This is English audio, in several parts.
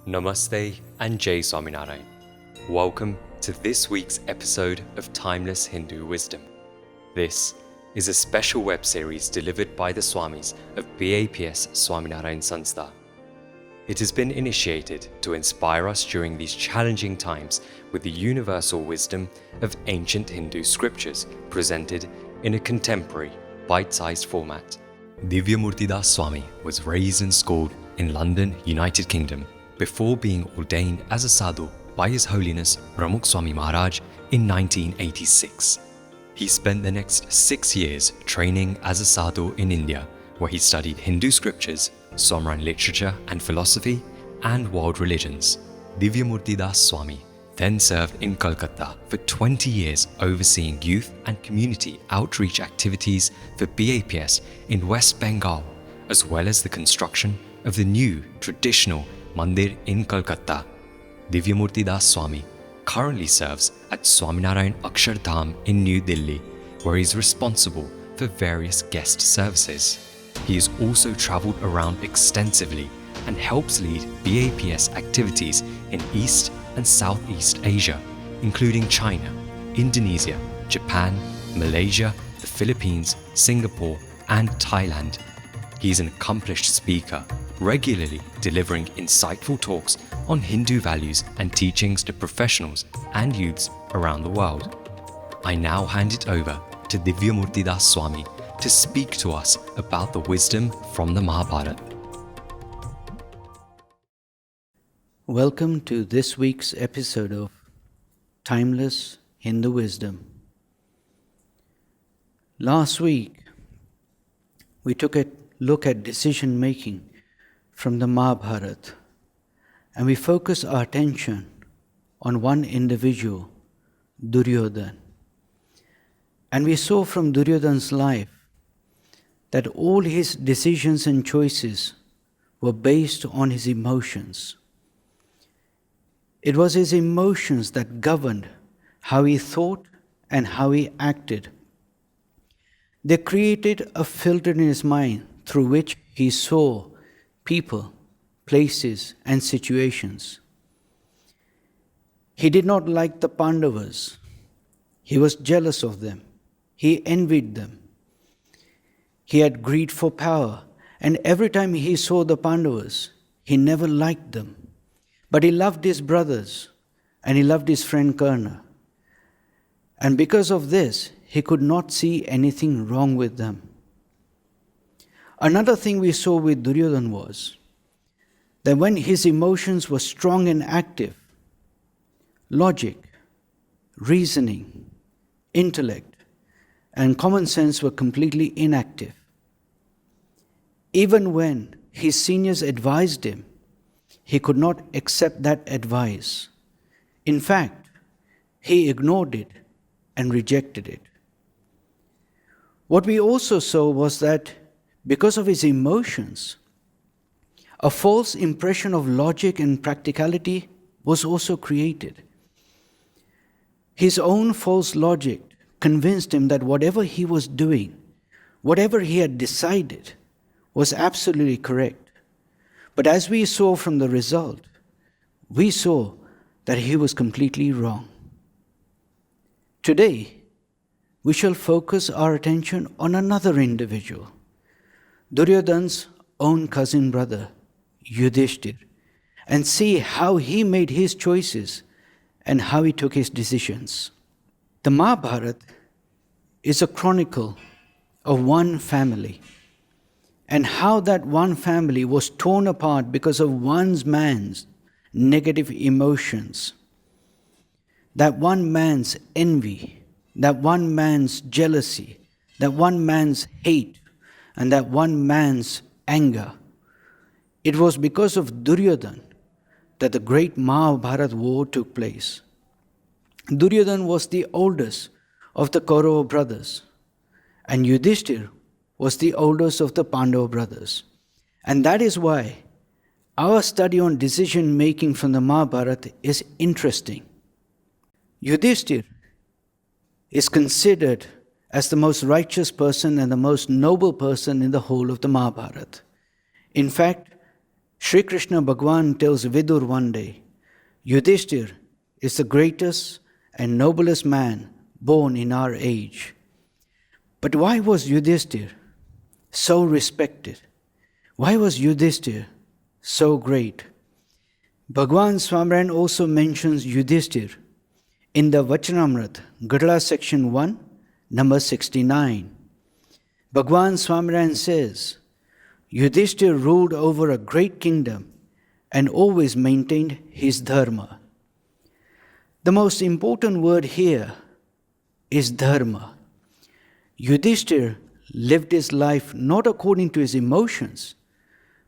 Namaste and Jai Swaminarayan. Welcome to this week's episode of Timeless Hindu Wisdom. This is a special web series delivered by the Swamis of BAPS Swaminarayan Sanstha. It has been initiated to inspire us during these challenging times with the universal wisdom of ancient Hindu scriptures presented in a contemporary, bite-sized format. Divyamurtidas Swami was raised and schooled in London, United Kingdom, before being ordained as a sadhu by His Holiness Pramukh Swami Maharaj in 1986. He spent the next 6 years training as a sadhu in India, where he studied Hindu scriptures, Swaminarayan literature and philosophy, and world religions. Divyamurtidas Swami then served in Kolkata for 20 years overseeing youth and community outreach activities for BAPS in West Bengal, as well as the construction of the new traditional mandir in Kolkata. Divyamurtidas Swami currently serves at Swaminarayan Akshardham in New Delhi, where he is responsible for various guest services. He has also travelled around extensively and helps lead BAPS activities in East and Southeast Asia, including China, Indonesia, Japan, Malaysia, the Philippines, Singapore, and Thailand. He is an accomplished speaker, regularly delivering insightful talks on Hindu values and teachings to professionals and youths around the world. I now hand it over to Divyamurtidas Swami to speak to us about the wisdom from the Mahabharat. Welcome to this week's episode of Timeless Hindu Wisdom. Last week, we took a look at decision making from the Mahabharat, and we focused our attention on one individual, Duryodhana. And we saw from Duryodhana's life that all his decisions and choices were based on his emotions. It was his emotions that governed how he thought and how he acted. They created a filter in his mind through which he saw people, places, and situations. He did not like the Pandavas. He was jealous of them. He envied them. He had greed for power, and every time he saw the Pandavas, he never liked them. But he loved his brothers, and he loved his friend Karna. And because of this, he could not see anything wrong with them. Another thing we saw with Duryodhana was that when his emotions were strong and active, logic, reasoning, intellect, and common sense were completely inactive. Even when his seniors advised him, he could not accept that advice. In fact, he ignored it and rejected it. What we also saw was that because of his emotions, a false impression of logic and practicality was also created. His own false logic convinced him that whatever he was doing, whatever he had decided, was absolutely correct. But as we saw from the result, we saw that he was completely wrong. Today, we shall focus our attention on another individual, Duryodhana's own cousin brother, Yudhisthira, and see how he made his choices and how he took his decisions. The Mahabharat is a chronicle of one family, and how that one family was torn apart because of one man's negative emotions, that one man's envy, that one man's jealousy, that one man's hate, and that one man's anger. It was because of Duryodhana that the great Mahabharat war took place. Duryodhana was the oldest of the Kaurava brothers, and Yudhisthira was the oldest of the Pandava brothers. And that is why our study on decision making from the Mahabharata is interesting. Yudhisthira is considered as the most righteous person and the most noble person in the whole of the Mahabharata. In fact, Sri Krishna Bhagwan tells Vidur one day, Yudhisthira is the greatest and noblest man born in our age. But why was Yudhisthira so respected? Why was Yudhisthira so great? Bhagwan Swaminarayan also mentions Yudhisthira in the Vachanamrita, Gadala section 1, number 69. Bhagwan Swaminarayan says, Yudhisthira ruled over a great kingdom and always maintained his dharma. The most important word here is dharma. Yudhisthira lived his life not according to his emotions,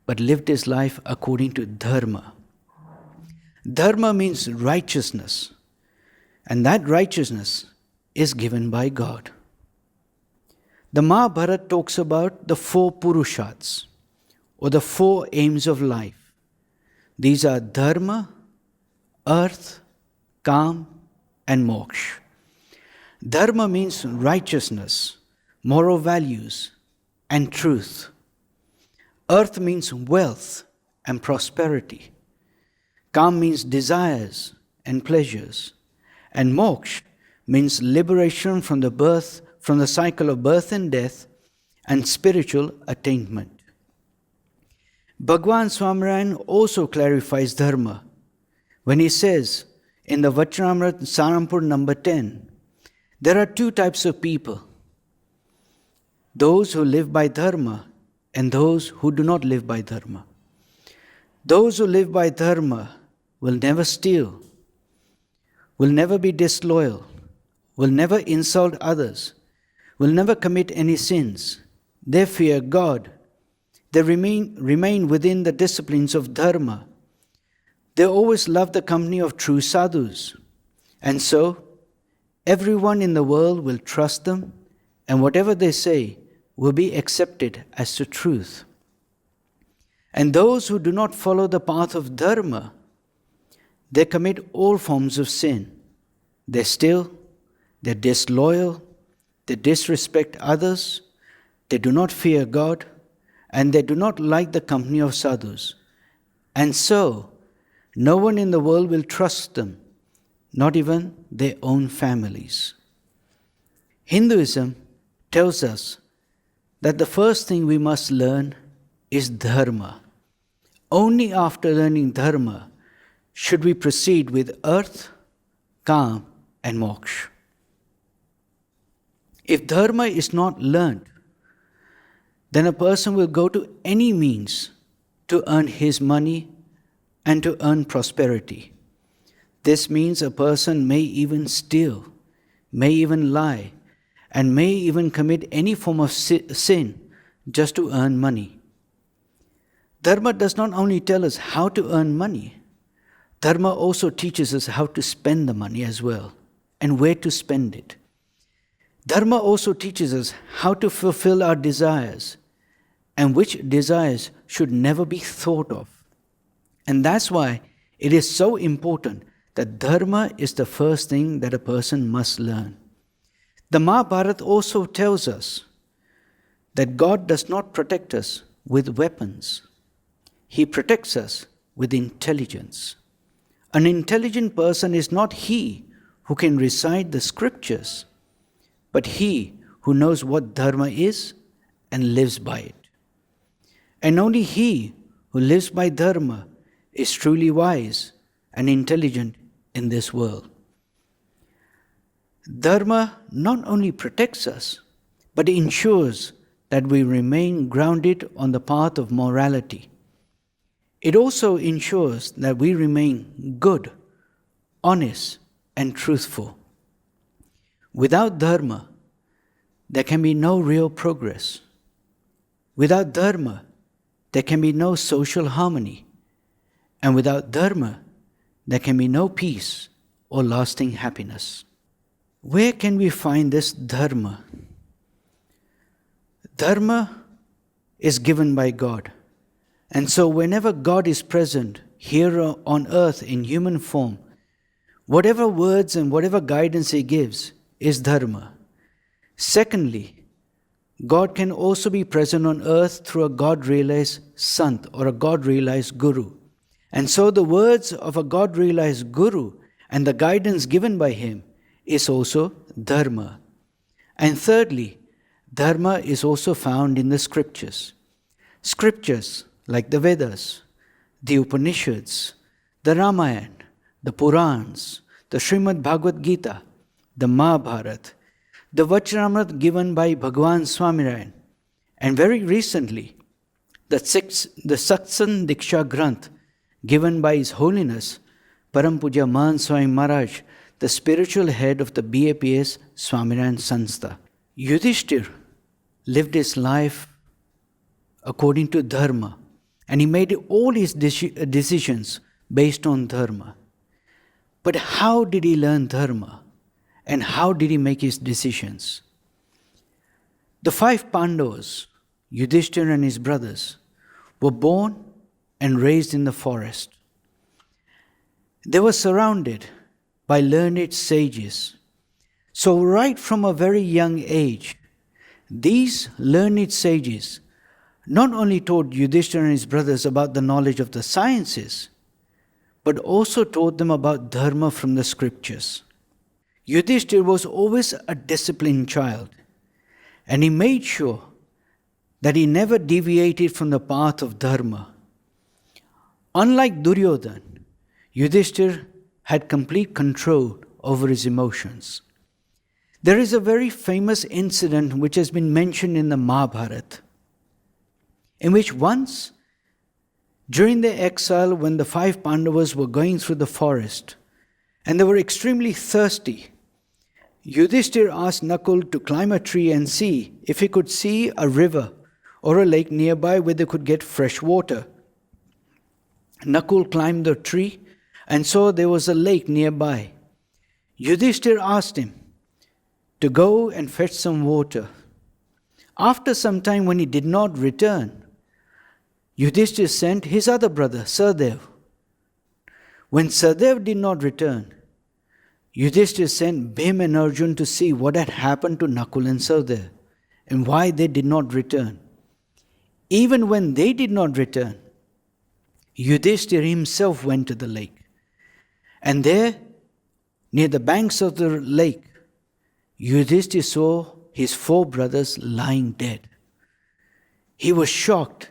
but lived his life according to dharma. Dharma means righteousness, and that righteousness is given by God. The Mahabharat talks about the 4 purushats, or the 4 aims of life. These are dharma, earth, kam, and moksha. Dharma means righteousness, moral values, and truth. Earth means wealth and prosperity. Kam means desires and pleasures. And moksha means liberation from the cycle of birth and death and spiritual attainment. Bhagwan Swaminarayan also clarifies dharma when he says in the Vachanamrita Sarampur number 10, there are 2 types of people, those who live by dharma and those who do not live by dharma. Those who live by dharma will never steal, will never be disloyal, will never insult others, will never commit any sins. They fear God. They remain within the disciplines of dharma. They always love the company of true sadhus. And so, everyone in the world will trust them, and whatever they say will be accepted as the truth. And those who do not follow the path of dharma, they commit all forms of sin. They steal, they're disloyal, they disrespect others, they do not fear God, and they do not like the company of sadhus. And so, no one in the world will trust them, not even their own families. Hinduism tells us that the first thing we must learn is dharma. Only after learning dharma should we proceed with earth, kam, and moksha. If dharma is not learned, then a person will go to any means to earn his money and to earn prosperity. This means a person may even steal, may even lie, and may even commit any form of sin just to earn money. Dharma does not only tell us how to earn money, dharma also teaches us how to spend the money as well, and where to spend it. Dharma also teaches us how to fulfill our desires, and which desires should never be thought of. And that's why it is so important that dharma is the first thing that a person must learn. The Mahabharat also tells us that God does not protect us with weapons. He protects us with intelligence. An intelligent person is not he who can recite the scriptures, but he who knows what dharma is and lives by it. And only he who lives by dharma is truly wise and intelligent in this world. Dharma not only protects us, but ensures that we remain grounded on the path of morality. It also ensures that we remain good, honest, and truthful. Without dharma, there can be no real progress. Without dharma, there can be no social harmony. And without dharma, there can be no peace or lasting happiness. Where can we find this dharma? Dharma is given by God. And so whenever God is present here on earth in human form, whatever words and whatever guidance He gives is dharma. Secondly, God can also be present on earth through a God-realized Sant or a God-realized Guru. And so the words of a God-realized Guru and the guidance given by him is also dharma. And thirdly, dharma is also found in the scriptures. Scriptures like the Vedas, the Upanishads, the Ramayana, the Purans, the Srimad Bhagavad Gita, the Mahabharat, the Vachramrit given by Bhagwan Swaminarayan, and very recently, the Satsang Diksha Granth given by His Holiness, Param Puja Mahan Swami Maharaj, the spiritual head of the BAPS Swaminarayan Sanstha. Yudhisthira lived his life according to dharma, and he made all his decisions based on dharma. But how did he learn dharma? And how did he make his decisions? The 5 Pandavas, Yudhisthira and his brothers, were born and raised in the forest. They were surrounded by learned sages. So right from a very young age, these learned sages not only taught Yudhisthira and his brothers about the knowledge of the sciences, but also taught them about dharma from the scriptures. Yudhisthira was always a disciplined child, and he made sure that he never deviated from the path of dharma. Unlike Duryodhana, Yudhisthira had complete control over his emotions. There is a very famous incident which has been mentioned in the Mahabharat, in which once, during their exile, when the 5 Pandavas were going through the forest and they were extremely thirsty, Yudhisthira asked Nakul to climb a tree and see if he could see a river or a lake nearby where they could get fresh water. Nakul climbed the tree and saw there was a lake nearby. Yudhisthira asked him to go and fetch some water. After some time, when he did not return, Yudhisthira sent his other brother, Sahadev. When Sahadev did not return, Yudhisthira sent Bhim and Arjun to see what had happened to Nakul and Sahadev and why they did not return. Even when they did not return, Yudhisthira himself went to the lake. And there, near the banks of the lake, Yudhisthira saw his 4 brothers lying dead. He was shocked,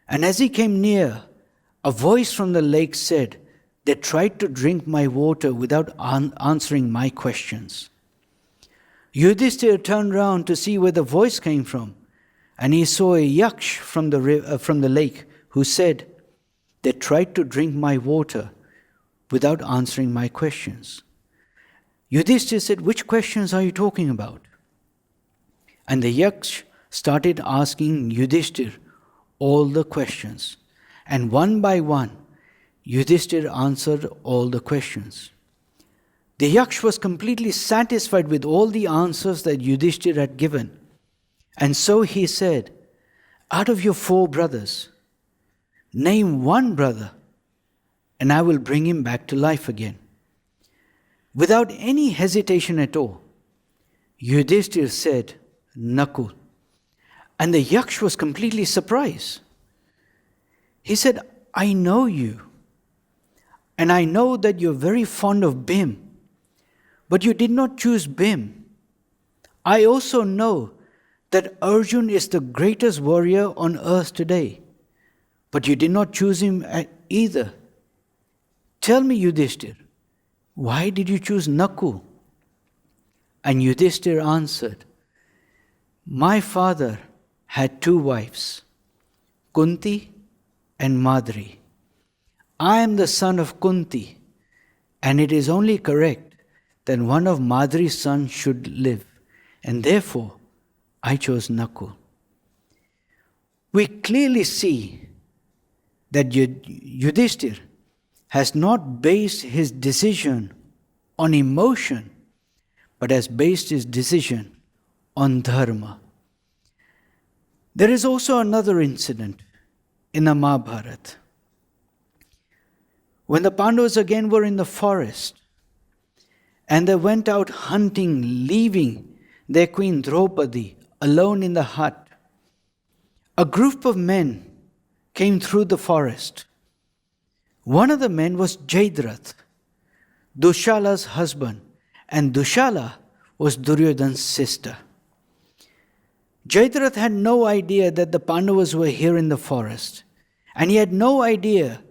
and as he came near, a voice from the lake said, "They tried to drink my water without answering my questions." Yudhisthira turned round to see where the voice came from, and he saw a yaksh from the lake who said, "They tried to drink my water without answering my questions." Yudhisthira said, "Which questions are you talking about?" And the yaksh started asking Yudhisthira all the questions. And one by one, Yudhisthira answered all the questions. The yaksh was completely satisfied with all the answers that Yudhisthira had given. And so he said, "Out of your 4 brothers, name one brother, and I will bring him back to life again." Without any hesitation at all, Yudhisthira said, "Nakul." And the yaksh was completely surprised. He said, "I know you, and I know that you're very fond of Bhim, but you did not choose Bhim. I also know that Arjun is the greatest warrior on earth today, but you did not choose him either. Tell me, Yudhisthira, why did you choose Nakul?" And Yudhisthira answered, "My father had 2 wives, Kunti and Madri. I am the son of Kunti, and it is only correct that one of Madri's sons should live, and therefore I chose Nakul." We clearly see that Yudhisthira has not based his decision on emotion, but has based his decision on dharma. There is also another incident in the Mahabharat. When the Pandavas again were in the forest, and they went out hunting, leaving their queen Draupadi alone in the hut, a group of men came through the forest. One of the men was Jayadratha, Dushala's husband, and Dushala was Duryodhana's sister. Jayadratha had no idea that the Pandavas were here in the forest, and he had no idea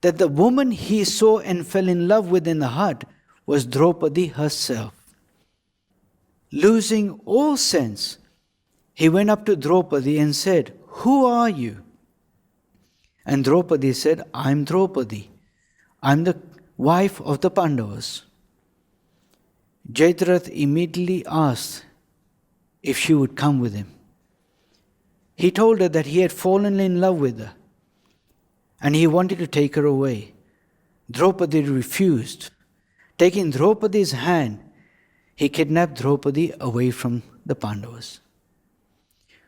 that the woman he saw and fell in love with in the hut was Draupadi herself. Losing all sense, he went up to Draupadi and said, "Who are you?" And Draupadi said, "I'm Draupadi. I'm the wife of the Pandavas." Jayadratha immediately asked if she would come with him. He told her that he had fallen in love with her and he wanted to take her away. Draupadi refused. Taking Draupadi's hand, he kidnapped Draupadi away from the Pandavas.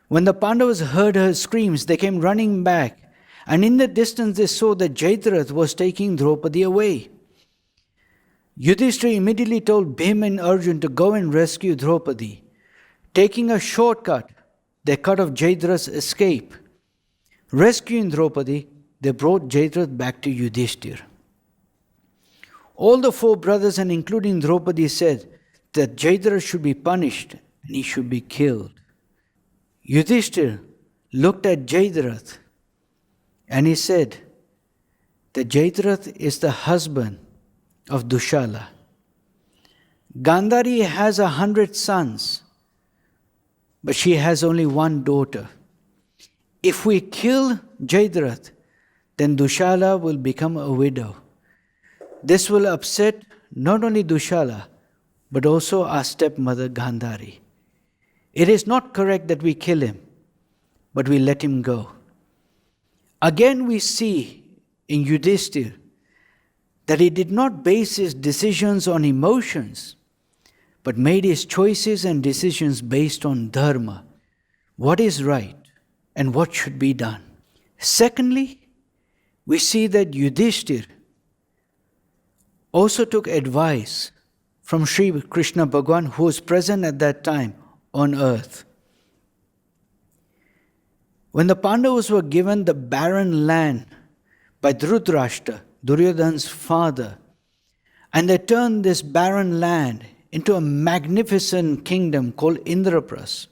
When the Pandavas heard her screams, they came running back, and in the distance they saw that Jayadratha was taking Draupadi away. Yudhisthira immediately told Bhima and Arjuna to go and rescue Draupadi. Taking a shortcut, they cut off Jayadratha's escape. Rescuing Draupadi, they brought Jayadratha back to Yudhisthira. All the four brothers, and including Draupadi, said that Jayadratha should be punished and he should be killed. Yudhisthira looked at Jayadratha and he said that Jayadratha is the husband of Dushala. Gandhari has 100 sons, but she has only one daughter. If we kill Jayadratha, then Dushala will become a widow. This will upset not only Dushala, but also our stepmother Gandhari. It is not correct that we kill him, but we let him go. Again we see in Yudhisthira that he did not base his decisions on emotions, but made his choices and decisions based on dharma, what is right and what should be done. Secondly, we see that Yudhisthira also took advice from Sri Krishna Bhagavan, who was present at that time on earth. When the Pandavas were given the barren land by Dhritarashtra, Duryodhana's father, and they turned this barren land into a magnificent kingdom called Indraprastha,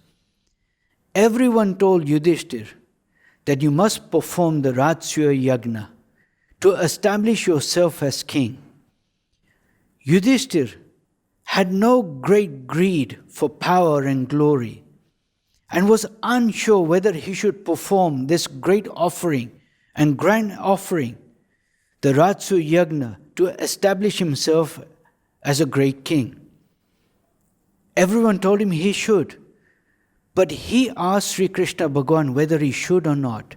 everyone told Yudhisthira that you must perform the Rajasuya Yagna to establish yourself as king. Yudhisthira had no great greed for power and glory and was unsure whether he should perform this great offering and grand offering, the Rajasuya Yagna, to establish himself as a great king. Everyone told him he should, but he asked Sri Krishna Bhagavan whether he should or not.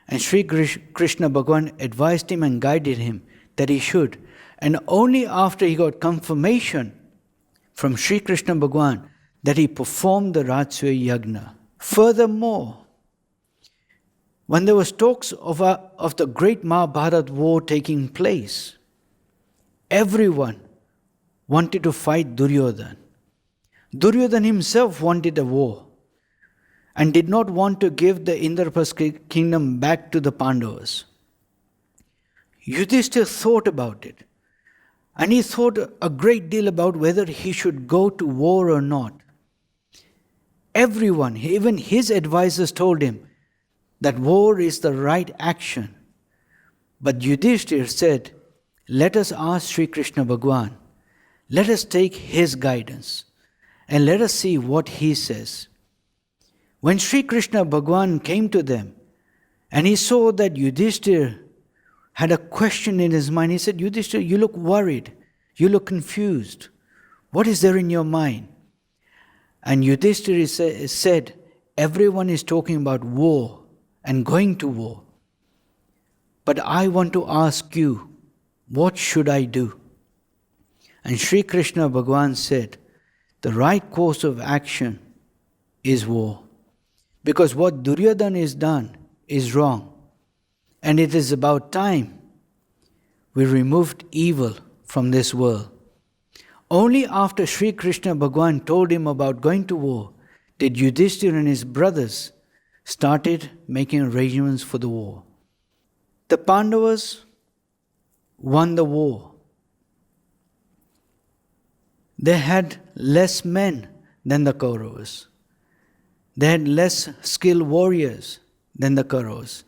And Sri Krishna Bhagavan advised him and guided him that he should. And only after he got confirmation from Sri Krishna Bhagavan that he performed the Rajasuya Yagna. Furthermore, when there was talks of the great Mahabharat war taking place, everyone wanted to fight Duryodhana. Duryodhana himself wanted a war and did not want to give the Indraprastha kingdom back to the Pandavas. Yudhisthira thought about it, and he thought a great deal about whether he should go to war or not. Everyone, even his advisors, told him that war is the right action. But Yudhisthira said, let us ask Sri Krishna Bhagavan, let us take his guidance, and let us see what he says. When Sri Krishna Bhagavan came to them, and he saw that Yudhisthira had a question in his mind, he said, Yudhisthira, you look worried, you look confused. What is there in your mind? And Yudhisthira said, everyone is talking about war and going to war. But I want to ask you, what should I do? And Sri Krishna Bhagavan said, the right course of action is war. Because what Duryodhana has done is wrong. And it is about time we removed evil from this world. Only after Sri Krishna Bhagavan told him about going to war did Yudhisthira and his brothers started making arrangements for the war. The Pandavas won the war. They had less men than the Kauravas. They had less skilled warriors than the Kauravas.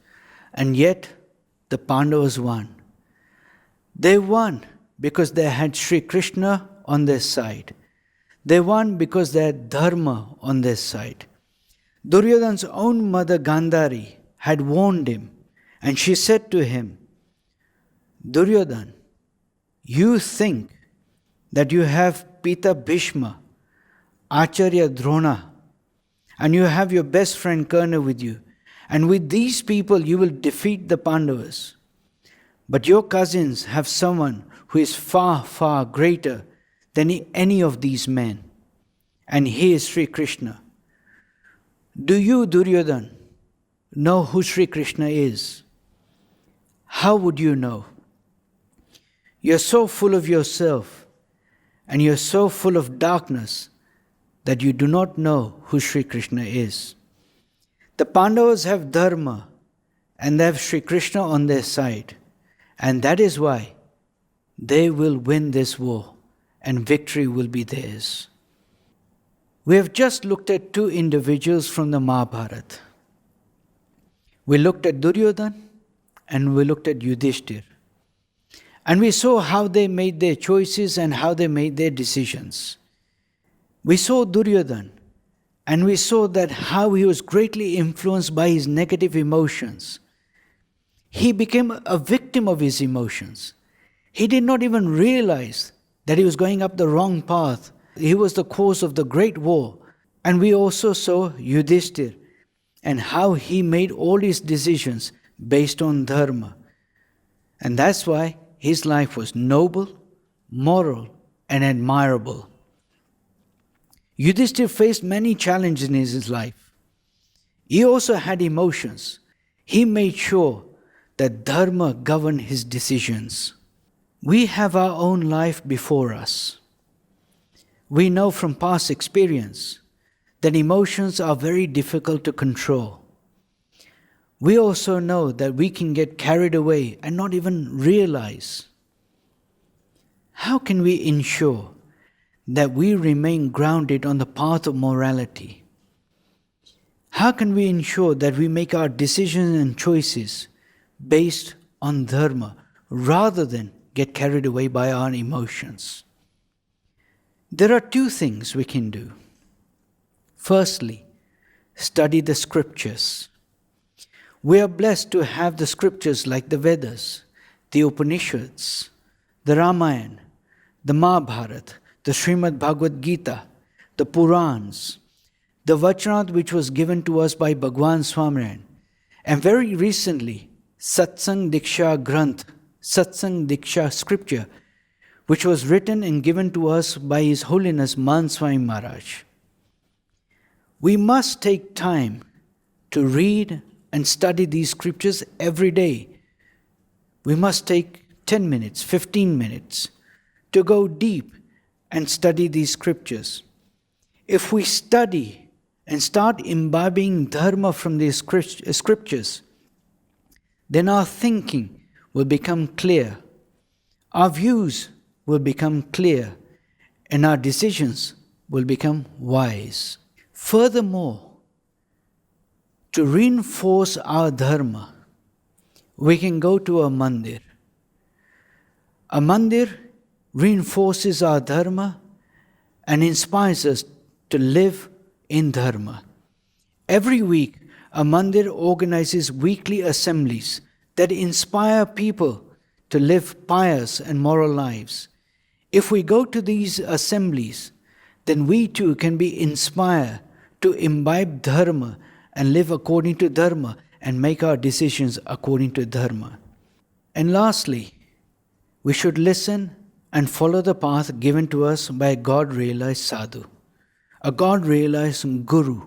And yet, the Pandavas won. They won because they had Sri Krishna on their side. They won because they had dharma on their side. Duryodhana's own mother Gandhari had warned him, and she said to him, Duryodhana, you think that you have Pita Bhishma, Acharya Drona, and you have your best friend Karna with you, and with these people you will defeat the Pandavas. But your cousins have someone who is far, far greater than any of these men, and he is Sri Krishna. Do you, Duryodhana, know who Sri Krishna is? How would you know? You're so full of yourself and you're so full of darkness that you do not know who Sri Krishna is. The Pandavas have dharma and they have Sri Krishna on their side, and that is why they will win this war and victory will be theirs. We have just looked at two individuals from the Mahabharat. We looked at Duryodhana and we looked at Yudhisthira. And we saw how they made their choices and how they made their decisions. We saw Duryodhana and we saw that how he was greatly influenced by his negative emotions. He became a victim of his emotions. He did not even realize that he was going up the wrong path. He was the cause of the great war. And we also saw Yudhisthira and how he made all his decisions based on dharma. And that's why his life was noble, moral, and admirable. Yudhisthira faced many challenges in his life. He also had emotions. He made sure that dharma governed his decisions. We have our own life before us. We know from past experience that emotions are very difficult to control. We also know that we can get carried away and not even realize. How can we ensure that we remain grounded on the path of morality? How can we ensure that we make our decisions and choices based on dharma rather than get carried away by our emotions? There are two things we can do. Firstly, study the scriptures. We are blessed to have the scriptures like the Vedas, the Upanishads, the Ramayana, the Mahabharat, the Srimad Bhagavad Gita, the Purans, the Vachanat which was given to us by Bhagwan Swaminarayan, and very recently, Satsang Diksha Granth, Satsang Diksha scripture, which was written and given to us by His Holiness Swami Maharaj. We must take time to read and study these scriptures every day. We must take 10 minutes, 15 minutes to go deep and study these scriptures. If we study and start imbibing dharma from these scriptures, then our thinking will become clear, our views will become clear, and our decisions will become wise. Furthermore, to reinforce our dharma, we can go to a mandir. A mandir reinforces our dharma and inspires us to live in dharma. Every week, a mandir organizes weekly assemblies that inspire people to live pious and moral lives. If we go to these assemblies, then we too can be inspired to imbibe dharma and live according to dharma and make our decisions according to dharma. And lastly, we should listen and follow the path given to us by a God-realized sadhu, a God-realized guru.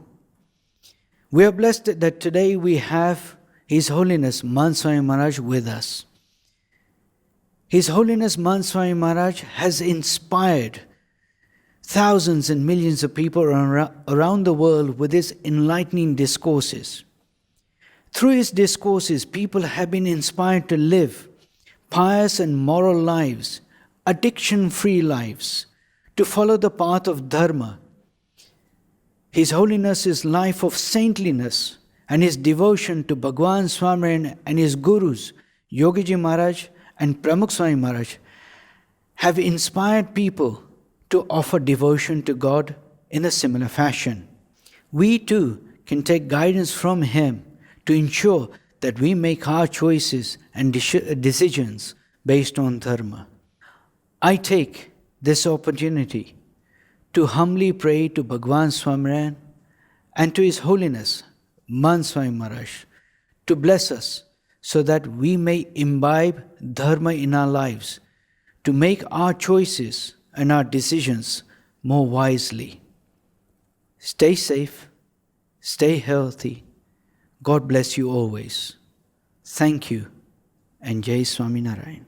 We are blessed that today we have His Holiness Swami Maharaj with us. His Holiness Swami Maharaj has inspired thousands and millions of people around the world with his enlightening discourses. Through his discourses, people have been inspired to live pious and moral lives, addiction-free lives, to follow the path of dharma. His Holiness's life of saintliness and his devotion to Bhagwan Swaminarayan and his gurus, Yogiji Maharaj and Pramukh Swami Maharaj, have inspired people to offer devotion to God in a similar fashion. We too can take guidance from him to ensure that we make our choices and decisions based on dharma. I take this opportunity to humbly pray to Bhagwan Swaminarayan and to His Holiness, Man Swami Maharaj, to bless us so that we may imbibe dharma in our lives, to make our choices and our decisions more wisely. Stay safe, stay healthy. God bless you always. Thank you, and Jai Swaminarayan.